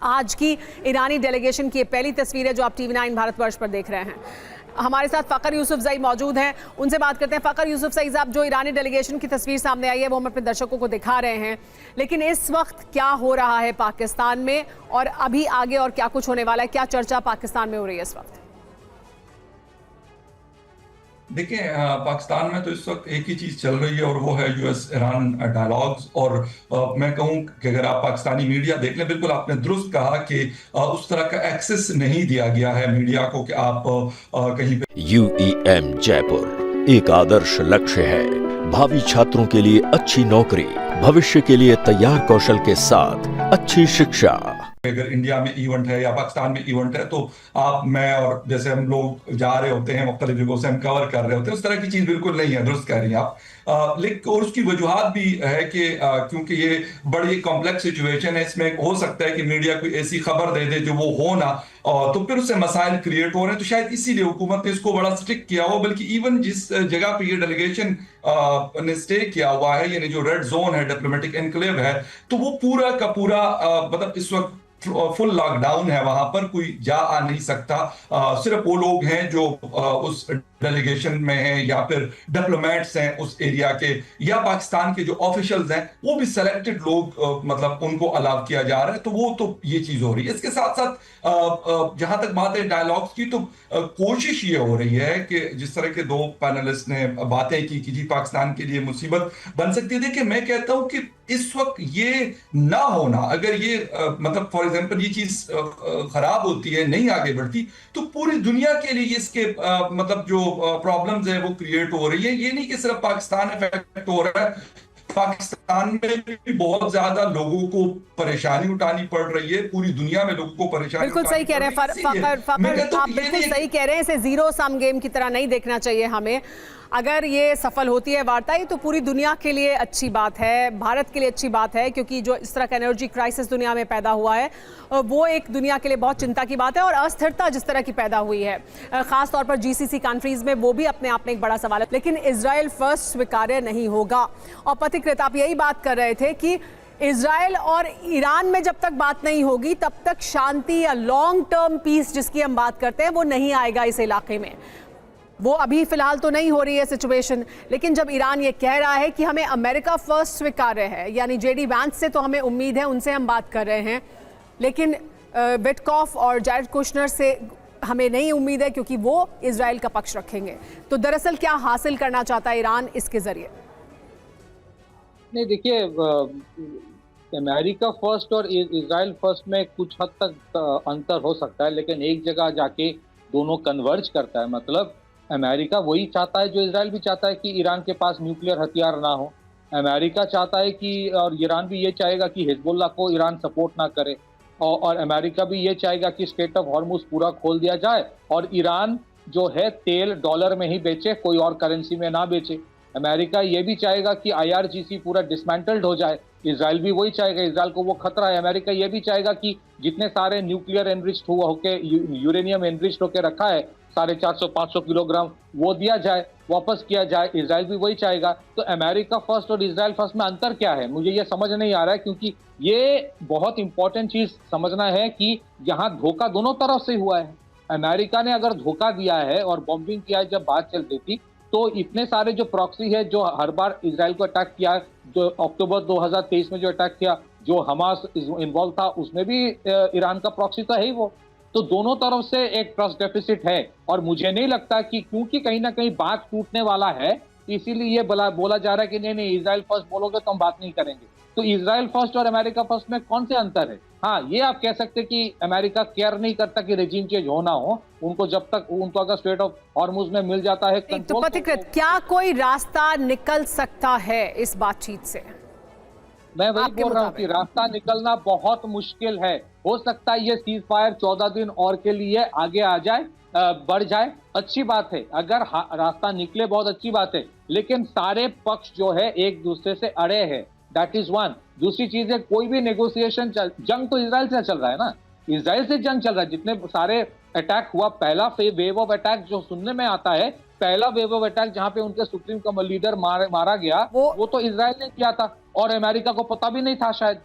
आज की ईरानी डेलीगेशन की ये पहली तस्वीर है जो आप TV9 भारतवर्ष पर देख रहे हैं। हमारे साथ फ़खर यूसुफजई मौजूद हैं, उनसे बात करते हैं। फ़खर यूसुफजई साहब, जो ईरानी डेलीगेशन की तस्वीर सामने आई है वो हम अपने दर्शकों को दिखा रहे हैं, लेकिन इस वक्त क्या हो रहा है पाकिस्तान में और अभी आगे और क्या कुछ होने वाला है, क्या चर्चा पाकिस्तान में हो रही है इस वक्त? देखिए, पाकिस्तान में तो इस वक्त एक ही चीज चल रही है और वो है यूएस ईरान डायलॉग्स। और मैं कहूं कि अगर आप पाकिस्तानी मीडिया देख लें, बिल्कुल आपने दुरुस्त कहा कि उस तरह का एक्सेस नहीं दिया गया है मीडिया को कि आप कहीं पे। UEM जयपुर एक आदर्श लक्ष्य है। भावी छात्रों के लिए अच्छी नौकरी, भविष्य के लिए तैयार कौशल के साथ अच्छी शिक्षा। अगर इंडिया में इवेंट है या पाकिस्तान में इवेंट है तो आप, मैं और जैसे हम लोग जा रहे होते हैं, मुख्तलिफ जगहों से हम कवर कर रहे होते हैं, उस तरह की चीज बिल्कुल नहीं है, दुरुस्त कह रही हैं आप। लेकिन और उसकी वजूहत भी है कि क्योंकि ये बड़ी कॉम्प्लेक्स सिचुएशन है, इसमें हो सकता है कि मीडिया कोई ऐसी खबर दे दे जो वो हो ना, तो फिर उससे मसाइल क्रिएट हो रहे हैं। तो शायद इसीलिए हुकूमत ने इसको बड़ा स्ट्रिक्ट किया हो। बल्कि इवन जिस जगह पे ये डेलीगेशन ने स्टे किया हुआ है, यानी जो रेड जोन है, डिप्लोमेटिक एनक्लेव है, तो वो पूरा का पूरा मतलब इस वक्त फुल लॉकडाउन है, वहां पर कोई जा आ नहीं सकता। सिर्फ वो लोग हैं जो उस डेलीगेशन में हैं या फिर डिप्लोमेट्स हैं उस एरिया के, या पाकिस्तान के जो ऑफिशियल्स हैं वो भी सिलेक्टेड लोग, मतलब उनको अलाउ किया जा रहा है। तो वो तो ये चीज हो रही है। इसके साथ साथ जहां तक बात है डायलॉग्स की, तो कोशिश ये हो रही है कि जिस तरह के दो पैनलिस्ट ने बातें की कि जी पाकिस्तान के लिए मुसीबत बन सकती है। देखिए, मैं कहता हूं कि इस वक्त ये ना होना, अगर ये मतलब फॉर एग्जांपल ये चीज खराब होती है, नहीं आगे बढ़ती, तो पूरी दुनिया के लिए इसके मतलब जो प्रॉब्लम्स है वो क्रिएट हो रही है। ये नहीं कि सिर्फ पाकिस्तान इफेक्ट हो रहा है, पाकिस्तान में भी बहुत ज्यादा लोगों को परेशानी उठानी पड़ रही है, पूरी दुनिया में लोगों को परेशानी। बिल्कुल सही कह रहे हैं फ़खर, आप बिल्कुल सही कह रहे हैं। इसे जीरो सम गेम की तरह नहीं देखना चाहिए हमें। अगर ये सफल होती है वार्ता, ये तो पूरी दुनिया के लिए अच्छी बात है, भारत के लिए अच्छी बात है, क्योंकि जो इस तरह का एनर्जी क्राइसिस दुनिया में पैदा हुआ है वो एक दुनिया के लिए बहुत चिंता की बात है। और अस्थिरता जिस तरह की पैदा हुई है खास तौर पर GCC कंट्रीज में, वो भी अपने आप में एक बड़ा सवाल है। लेकिन इजराइल फर्स्ट स्वीकार्य नहीं होगा। और पथिकृत, आप यही बात कर रहे थे कि इजराइल और ईरान में जब तक बात नहीं होगी तब तक शांति या लॉन्ग टर्म पीस जिसकी हम बात करते हैं वो नहीं आएगा इस इलाके में। वो अभी फिलहाल तो नहीं हो रही है सिचुएशन, लेकिन जब ईरान ये कह रहा है कि हमें अमेरिका फर्स्ट स्वीकार्य है, यानी JD वैंस से तो हमें उम्मीद है, उनसे हम बात कर रहे हैं, लेकिन विटकॉफ और जैरेड कुशनर से हमें नहीं उम्मीद है क्योंकि वो इजराइल का पक्ष रखेंगे। तो दरअसल क्या हासिल करना चाहता है ईरान इसके जरिए? नहीं, देखिए, अमेरिका फर्स्ट और इजराइल फर्स्ट में कुछ हद तक अंतर हो सकता है, लेकिन एक जगह जाके दोनों कन्वर्ज करता है। मतलब अमेरिका वही चाहता है जो इजराइल भी चाहता है कि ईरान के पास न्यूक्लियर हथियार ना हो। अमेरिका चाहता है कि, और ईरान भी ये चाहेगा कि हिजबुल्लाह को ईरान सपोर्ट ना करे, और अमेरिका भी ये चाहेगा कि स्ट्रेट ऑफ हॉर्मुज पूरा खोल दिया जाए और ईरान जो है तेल डॉलर में ही बेचे, कोई और करेंसी में ना बेचे। अमेरिका ये भी चाहेगा कि IRGC पूरा डिसमेंटल्ड हो जाए। इजराइल भी वही चाहेगा, इजराइल को वो खतरा है। अमेरिका ये भी चाहेगा कि जितने सारे न्यूक्लियर एनरिच्ड होके, यूरेनियम एनरिच्ड होके रखा है 450-500 किलोग्राम, वो दिया जाए, वापस किया जाए। इजराइल भी वही चाहेगा। तो अमेरिका फर्स्ट और इजराइल फर्स्ट में अंतर क्या है, मुझे ये समझ नहीं आ रहा है, क्योंकि ये बहुत इंपॉर्टेंट चीज समझना है कि यहाँ धोखा दोनों तरफ से हुआ है। अमेरिका ने अगर धोखा दिया है और बॉम्बिंग किया है जब बात चल रही थी, तो इतने सारे जो प्रॉक्सी है जो हर बार इजराइल को अटैक किया, जो अक्टूबर 2023 में जो अटैक किया, जो हमास इन्वॉल्व था, उसमें भी ईरान का प्रॉक्सी तो है ही वो। तो दोनों तरफ से एक ट्रस्ट डेफिसिट है, और मुझे नहीं लगता कि क्योंकि कहीं ना कहीं बात टूटने वाला है इसीलिए ये बोला जा रहा है कि नहीं नहीं इजराइल फर्स्ट बोलोगे तो हम बात नहीं करेंगे। तो इजराइल फर्स्ट और अमेरिका फर्स्ट में कौन से अंतर है? हाँ, ये आप कह सकते कि अमेरिका केयर नहीं करता कि रेजिम चेंज होना हो, उनको जब तक उनको अगर स्ट्रेट ऑफ हॉर्मुज में मिल जाता है कंट्रोल। तो पथिकृत, क्या कोई रास्ता निकल सकता है इस बातचीत से? मैं वही बोल रहा हूँ कि रास्ता निकलना बहुत मुश्किल है। हो सकता है ये सीज फायर 14 दिन और के लिए आगे आ जाए, बढ़ जाए, अच्छी बात है। अगर रास्ता निकले बहुत अच्छी बात है, लेकिन सारे पक्ष जो है एक दूसरे से अड़े हैं, दैट इज वन। दूसरी चीज है, कोई भी नेगोशिएशन जंग तो इजराइल से चल रहा है ना, इजराइल से जंग चल रहा है। जितने सारे अटैक हुआ, पहला वेव ऑफ अटैक जो सुनने में आता है, पहला वेव ऑफ अटैक जहां पे उनके सुप्रीम कमांडर लीडर मारा गया, वो तो इजराइल ने किया था और अमेरिका को पता भी नहीं था शायद।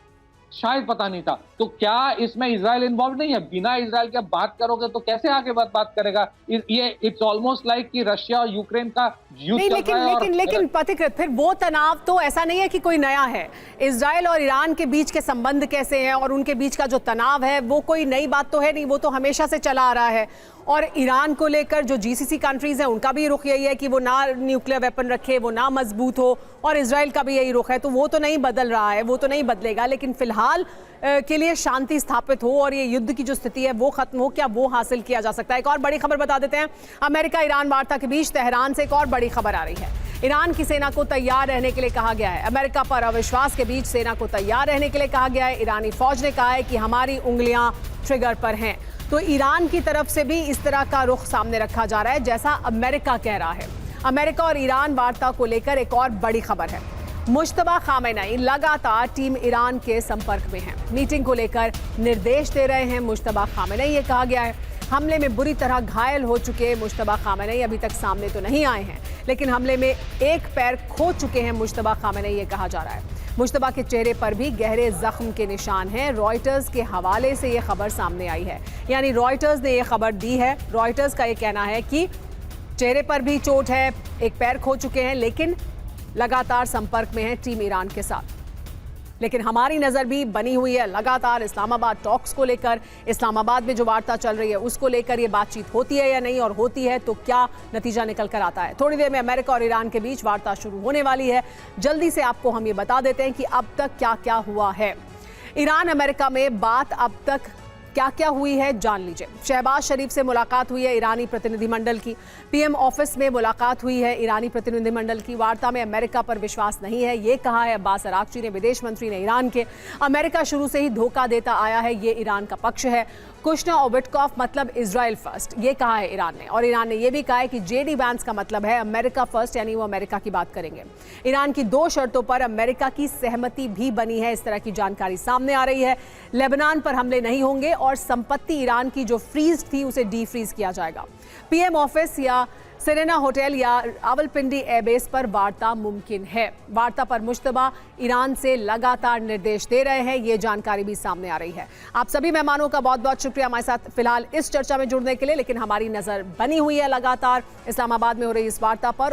शायद पता नहीं था। तो क्या इसमें इजराइल इन्वॉल्व नहीं है? बिना इजराइल के बात करोगे तो कैसे आगे बात करेगा? ये इट्स ऑलमोस्ट लाइक कि रशिया और यूक्रेन का युद्ध नहीं, चल रहा है। लेकिन पथिकृत, फिर वो तनाव तो ऐसा नहीं है कि कोई नया है। इजराइल और ईरान के बीच के संबंध कैसे हैं और उनके बीच का जो तनाव है वो कोई नई बात तो है नहीं, वो तो हमेशा से चला आ रहा है। और ईरान को लेकर जो जीसीसी कंट्रीज हैं उनका भी रुख यही है कि वो ना न्यूक्लियर वेपन रखे, वो ना मजबूत हो, और इजराइल का भी यही रुख है। तो वो तो नहीं बदल रहा है, वो तो नहीं बदलेगा, लेकिन फिलहाल के लिए शांति स्थापित हो और ये युद्ध की जो स्थिति है वो खत्म हो, क्या वो हासिल किया जा सकता है। एक और बड़ी खबर बता देते हैं, अमेरिका ईरान वार्ता के बीच तेहरान से एक और बड़ी खबर आ रही है। ईरान की सेना को तैयार रहने के लिए कहा गया है। अमेरिका पर अविश्वास के बीच सेना को तैयार रहने के लिए कहा गया है। ईरानी फौज ने कहा है कि हमारी उंगलियां ट्रिगर पर हैं। तो ईरान की तरफ से भी इस तरह का रुख सामने रखा जा रहा है जैसा अमेरिका कह रहा है। अमेरिका और ईरान वार्ता को लेकर एक और बड़ी खबर है। मुश्तबा खामेनेई लगातार टीम ईरान के संपर्क में हैं। मीटिंग को लेकर निर्देश दे रहे हैं मुश्तबा खामेनेई। ये कहा गया है हमले में बुरी तरह घायल हो चुके मुश्तबा खामेनेई अभी तक सामने तो नहीं आए हैं, लेकिन हमले में एक पैर खो चुके हैं मुश्तबा खामेनेई, ये कहा जा रहा है। मुश्तबा के चेहरे पर भी गहरे जख्म के निशान हैं। रॉयटर्स के हवाले से ये खबर सामने आई है, यानी रॉयटर्स ने ये खबर दी है। रॉयटर्स का ये कहना है कि चेहरे पर भी चोट है, एक पैर खो चुके हैं, लेकिन लगातार संपर्क में है टीम ईरान के साथ। लेकिन हमारी नज़र भी बनी हुई है लगातार इस्लामाबाद टॉक्स को लेकर। इस्लामाबाद में जो वार्ता चल रही है उसको लेकर ये बातचीत होती है या नहीं, और होती है तो क्या नतीजा निकल कर आता है। थोड़ी देर में अमेरिका और ईरान के बीच वार्ता शुरू होने वाली है। जल्दी से आपको हम ये बता देते हैं कि अब तक क्या क्या हुआ है। ईरान अमेरिका में बात अब तक क्या क्या हुई है जान लीजिए। शहबाज शरीफ से मुलाकात हुई है ईरानी प्रतिनिधिमंडल की। पीएम ऑफिस में मुलाकात हुई है ईरानी प्रतिनिधिमंडल की। वार्ता में अमेरिका पर विश्वास नहीं है, ये कहा है अब्बास अरागची ने, विदेश मंत्री ने ईरान के। अमेरिका शुरू से ही धोखा देता आया है, ये ईरान का पक्ष है। कुशना और विटकॉफ मतलब इजराइल फर्स्ट, ये कहा है ईरान ने। और ईरान ने यह भी कहा है कि जेडी वैंस का मतलब है अमेरिका फर्स्ट, यानी वो अमेरिका की बात करेंगे। ईरान की 2 शर्तों पर अमेरिका की सहमति भी बनी है, इस तरह की जानकारी सामने आ रही है। लेबनान पर हमले नहीं होंगे और संपत्ति ईरान की जो फ्रीज थी उसे डी फ्रीज किया जाएगा। पीएम ऑफिस या सेरेना होटल या रावलपिंडी एयरबेस पर वार्ता मुमकिन है। वार्ता पर मुश्तबा ईरान से लगातार निर्देश दे रहे हैं, ये जानकारी भी सामने आ रही है। आप सभी मेहमानों का बहुत बहुत शुक्रिया हमारे साथ फिलहाल इस चर्चा में जुड़ने के लिए, लेकिन हमारी नजर बनी हुई है लगातार इस्लामाबाद में हो रही इस वार्ता पर।